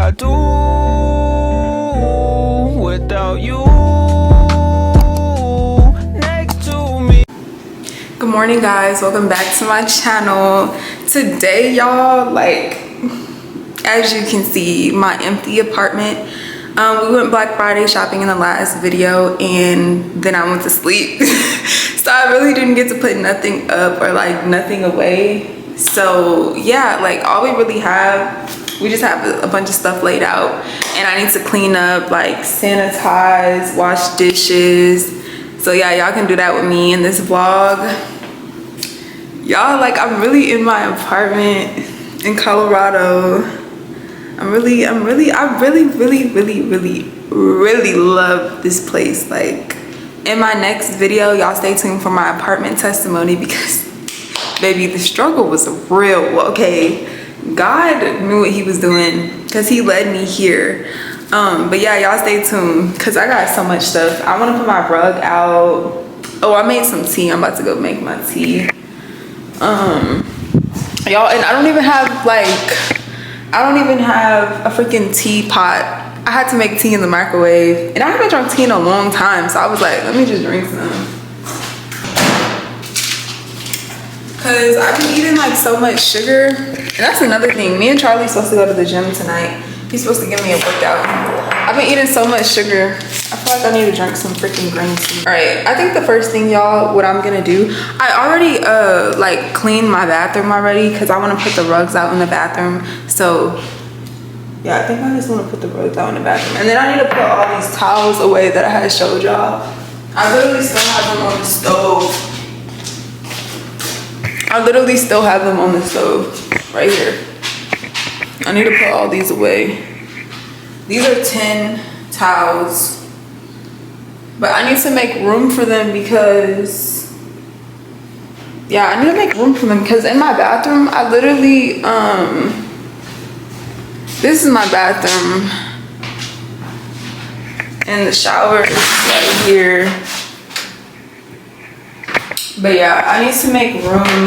I do without you next to me. Good morning, guys. Welcome back to my channel. Today, y'all, like, as you can see, my empty apartment. We went Black Friday shopping in the last video, and then I went to sleep. So I really didn't get to put nothing up or like nothing away. So yeah, like all we really have, we just have a bunch of stuff laid out, and I need to clean up, like sanitize, wash dishes. So yeah, y'all can do that with me in this vlog. Y'all, like, I'm really in my apartment in Colorado. I really love this place. Like, in my next video, y'all stay tuned for my apartment testimony, because baby, the struggle was real. Okay, God knew what he was doing because he led me here. But yeah, y'all stay tuned because I got so much stuff. I want to put my rug out. Oh, I made some tea. I'm about to go make my tea. Y'all, and I don't even have a freaking teapot. I had to make tea in the microwave, and I haven't drunk tea in a long time, so I was like, let me just drink some. Cause I've been eating like so much sugar, and that's another thing. Me and Charlie's supposed to go to the gym tonight. He's supposed to give me a workout. I've been eating so much sugar. I feel like I need to drink some freaking green tea. All right, I think the first thing, y'all, what I'm gonna do, I already like cleaned my bathroom already, because I want to put the rugs out in the bathroom. So yeah, I think I just want to put the rugs out in the bathroom, and then I need to put all these towels away that I had showed y'all. I literally still have them on the stove. I literally still have them on the stove right here. I need to put all these away. These are 10 towels, but I need to make room for them because, yeah, I need to make room for them because in my bathroom, I literally, this is my bathroom, and the shower is right here. But yeah, I need to make room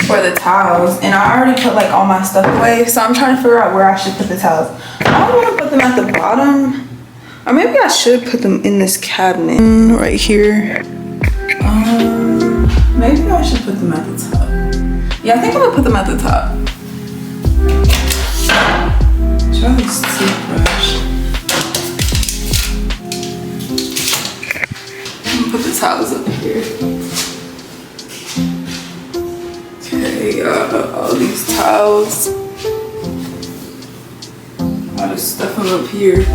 for the towels, and I already put like all my stuff away, so I'm trying to figure out where I should put the towels. I don't want to put them at the bottom, or maybe I should put them in this cabinet right here. Maybe I should put them at the top. Yeah, I think I'm gonna put them at the top. Charlie's toothbrush. I'm gonna put the towels up here. Okay, all these towels. I'll just stuff them up here.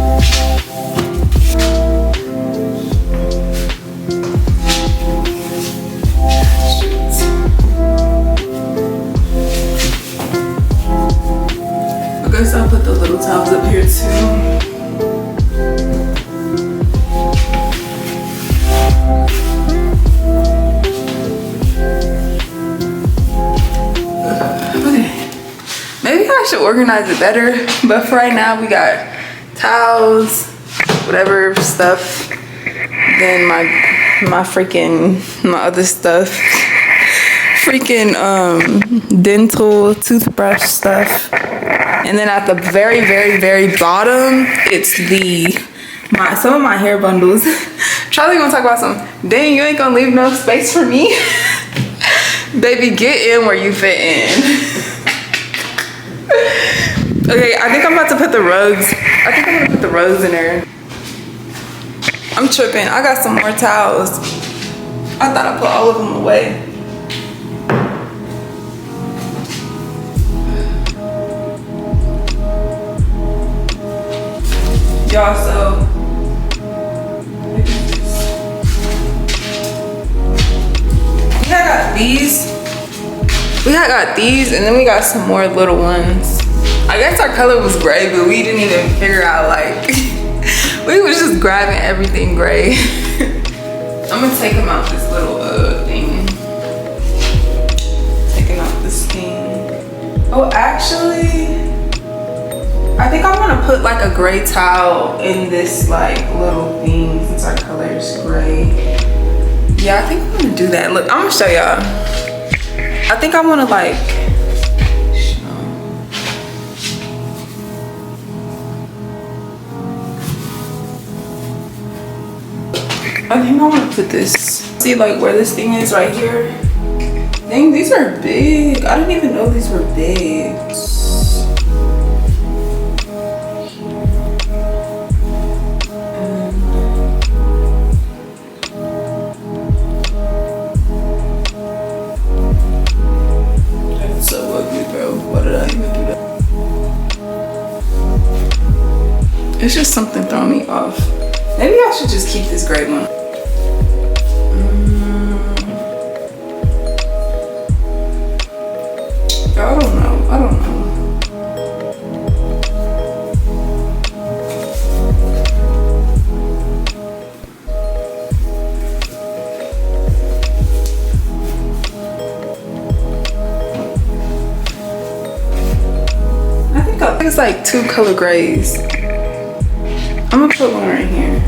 I guess I'll put the little towels up here too. I should organize it better, but for right now we got towels, whatever stuff, then my other stuff, freaking dental toothbrush stuff, and then at the very bottom it's some of my hair bundles. Charlie gonna talk about some, dang, you ain't gonna leave no space for me. Baby, get in where you fit in. Okay, I think I'm about to put the rugs. I think I'm gonna put the rugs in there. I'm tripping. I got some more towels. I thought I put all of them away. Y'all, so we got these. We got these, and then we got some more little ones. I guess our color was gray, but we didn't even figure out, like, we was just grabbing everything gray. I'm gonna take them out this little thing. Taking out this thing. Oh, actually, I think I wanna put like a gray towel in this like little thing since our color is gray. Yeah, I think I'm gonna do that. Look, I'm gonna show y'all. I think I wanna like, I think I want to put this. See like where this thing is right here? Dang, these are big. I didn't even know these were big. That's so ugly, bro. Why did I even do that? It's just something throwing me off. Maybe I should just keep this gray one. I don't know. I think it's like 2 color grays. I'm gonna put one right here.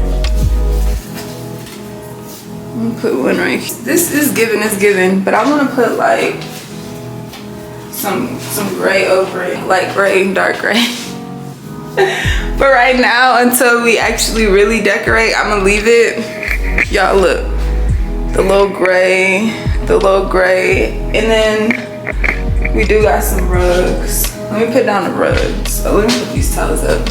I'm gonna put one right here. This is giving, but I wanna put like some gray over it, like gray, dark gray. But right now, until we actually really decorate, I'm gonna leave it. Y'all look, the little gray, and then we do got some rugs. Let me put down the rugs. Oh, let me put these towels up.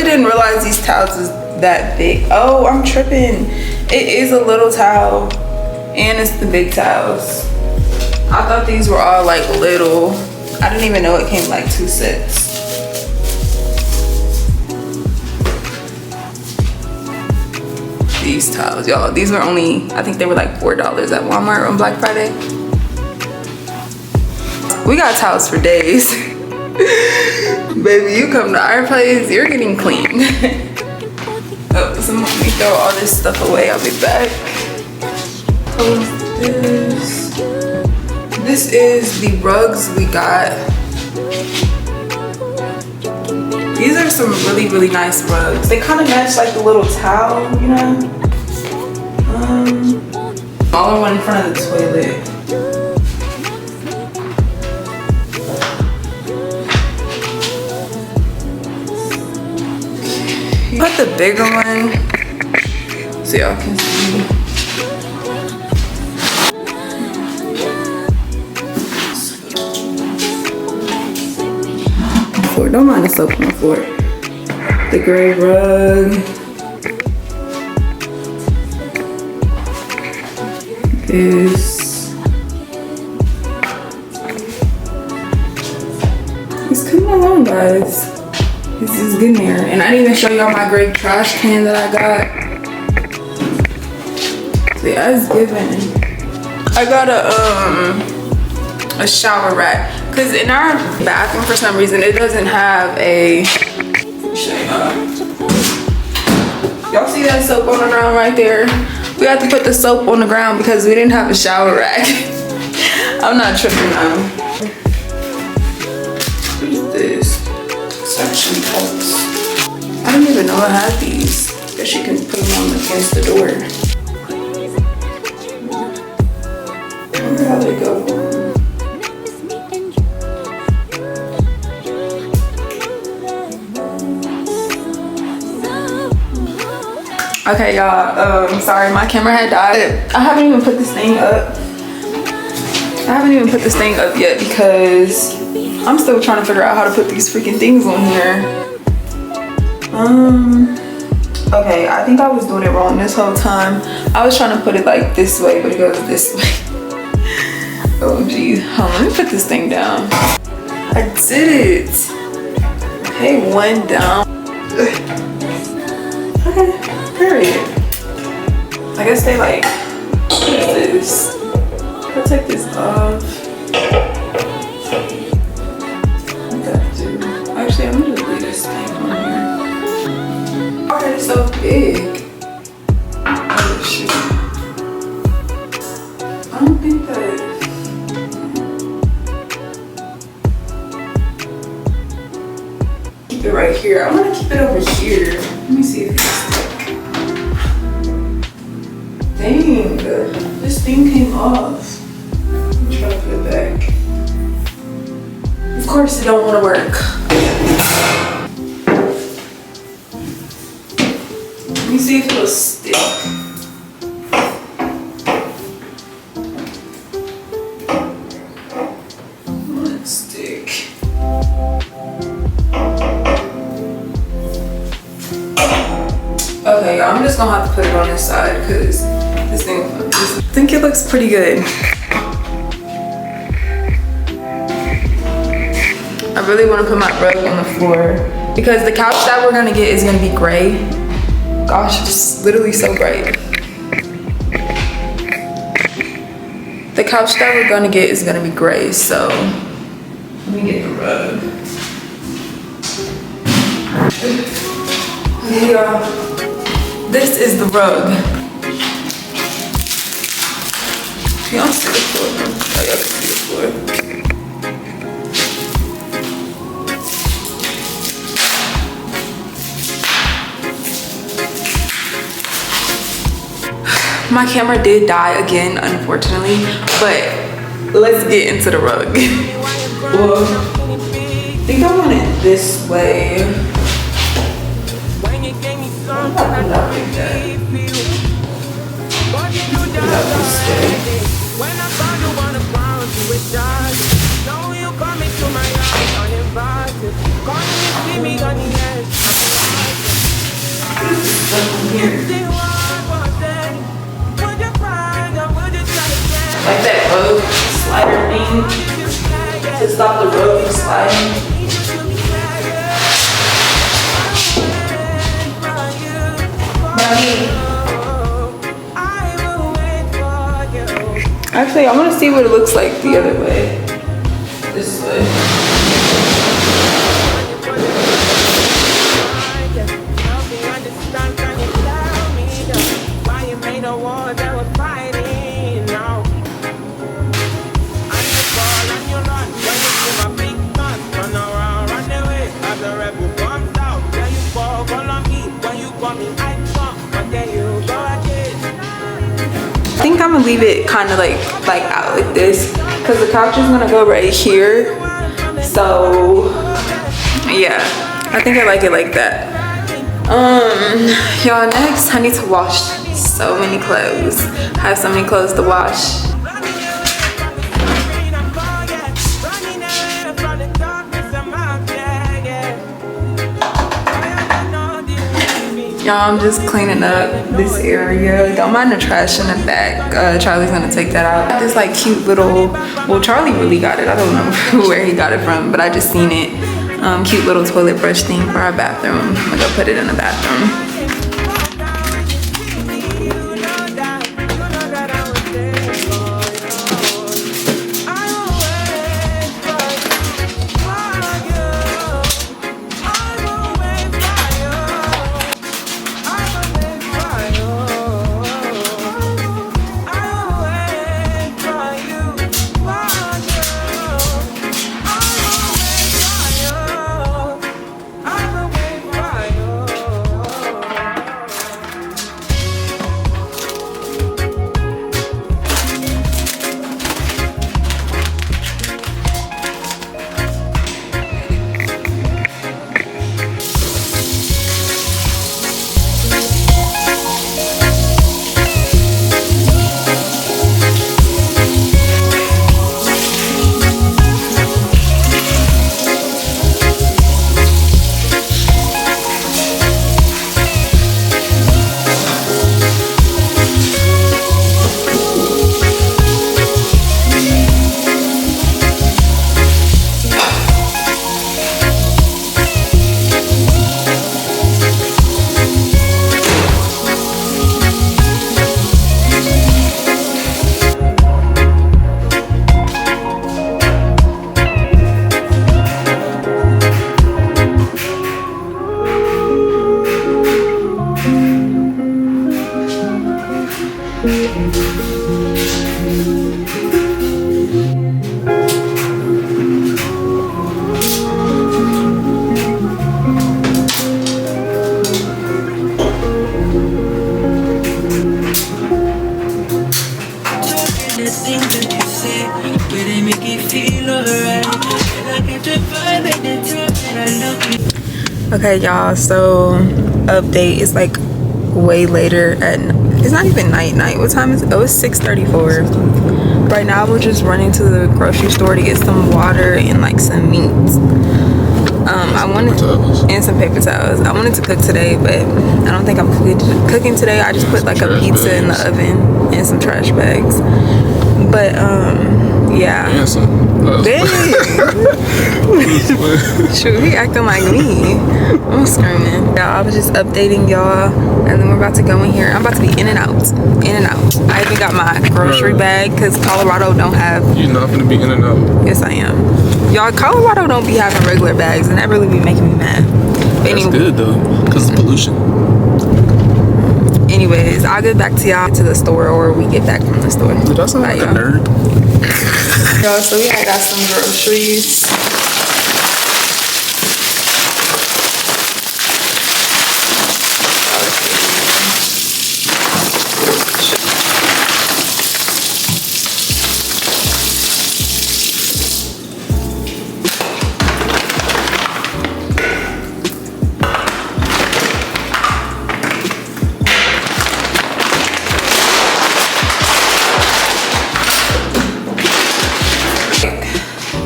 Didn't realize these towels is that big. Oh, I'm tripping. It is a little towel and it's the big towels. I thought these were all like little. I didn't even know it came like 2 sets. These towels, y'all, these were only, I think they were like $4 at Walmart on Black Friday. We got towels for days. Baby, you come to our place, you're getting clean. Oh, so let me throw all this stuff away. I'll be back. Close this. This is the rugs we got. These are some really nice rugs. They kind of match like the little towel, you know? Smaller one in front of the toilet. Put the bigger one so y'all can see. Don't mind the soap on the floor. The gray rug. It's coming along, guys. This is getting there. And I didn't even show y'all my gray trash can that I got. So yeah, it's giving. I got a shower rack. Because in our bathroom, for some reason, it doesn't have a... Y'all see that soap on the ground right there? We had to put the soap on the ground because we didn't have a shower rack. I'm not tripping now. What is this? Suction cups. I didn't even know I had these. Guess you can put them on against the door. I wonder how they go. Okay, y'all, sorry, my camera had died. I haven't even put this thing up. Yet because I'm still trying to figure out how to put these freaking things on here. Okay, I think I was doing it wrong this whole time. I was trying to put it like this way, but it goes this way. Oh, geez. Hold on, let me put this thing down. I did it. Okay, one down. Okay. Period. I guess they like, what is this? I'll take this off. Actually, I'm gonna leave this thing on here. Okay, it's so big. Oh shoot. I don't think that. Keep it right here. I want to keep it over here. Let me see if it's stuck. Dang, this thing came off. Let me try to put it back. course it don't want to work. Let me see if it'll stick. Let's stick. Okay, y'all, I'm just gonna have to put it on this side because this thing, I think it looks pretty good. I really want to put my rug on the floor because the couch that we're gonna get is gonna be gray. Gosh, it's literally so bright. The couch that we're gonna get is gonna be gray, so let me get the rug. Okay, y'all. This is the rug. Can y'all see the floor? Oh, y'all can see the floor. My camera did die again, unfortunately, but let's get into the rug. Well, I think I want it this way. Put it up like that. Put it up this way. Here. Like that rug slider thing to stop the rug from sliding. Actually, I want to see what it looks like the other way. This way. I think I'm gonna leave it kind of like out like this because the couch is gonna go right here. So yeah, I think I like it like that. Y'all, next I need to wash so many clothes. I have so many clothes to wash. Y'all, I'm just cleaning up this area. Don't mind the trash in the back. Charlie's gonna take that out. This like cute little, well, Charlie really got it. I don't know where he got it from, but I just seen it. Cute little toilet brush thing for our bathroom. I'm gonna go put it in the bathroom. Okay, y'all, so update is like way later at it's not even night. What time is it? Oh, it's 6:34. Right now we're just running to the grocery store to get some water and like some meats. I wanted and some paper towels. I wanted to cook today, but I don't think I'm cooking today. I just put like a pizza in the oven and some trash bags. But yeah. Dang. Shoot, he acting like me. I'm screaming. Y'all, I was just updating y'all, and then we're about to go in here. I'm about to be in and out. I even got my grocery bag because Colorado don't have. You're not gonna be in and out. Yes, I am. Y'all, Colorado don't be having regular bags, and that really be making me mad. But That's good though, because it's pollution. Anyways, I'll get back to y'all to the store, or we get back from the store. Did I sound like a nerd? Y'all, so we got some groceries.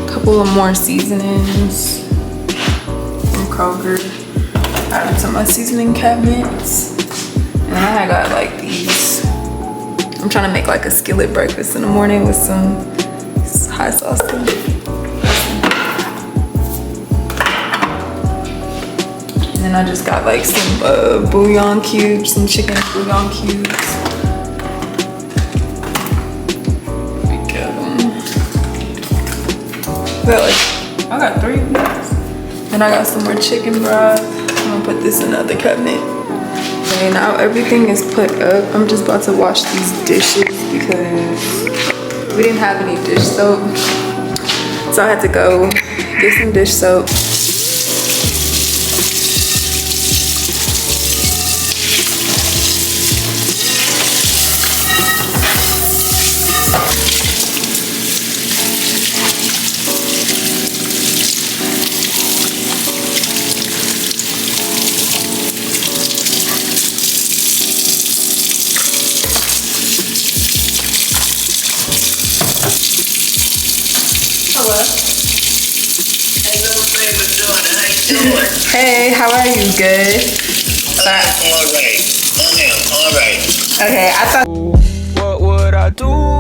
Couple of more seasonings from Kroger. Added to my seasoning cabinets. And then I got like these. I'm trying to make like a skillet breakfast in the morning with some hot sauce. And then I just got like some bouillon cubes, some chicken bouillon cubes. I got 3 of these. Then I got some more chicken broth. I'm gonna put this in the other cabinet. Okay, now everything is put up. I'm just about to wash these dishes because we didn't have any dish soap. So I had to go get some dish soap. Hey, how are you? Good? All right. Okay, I thought. What would I do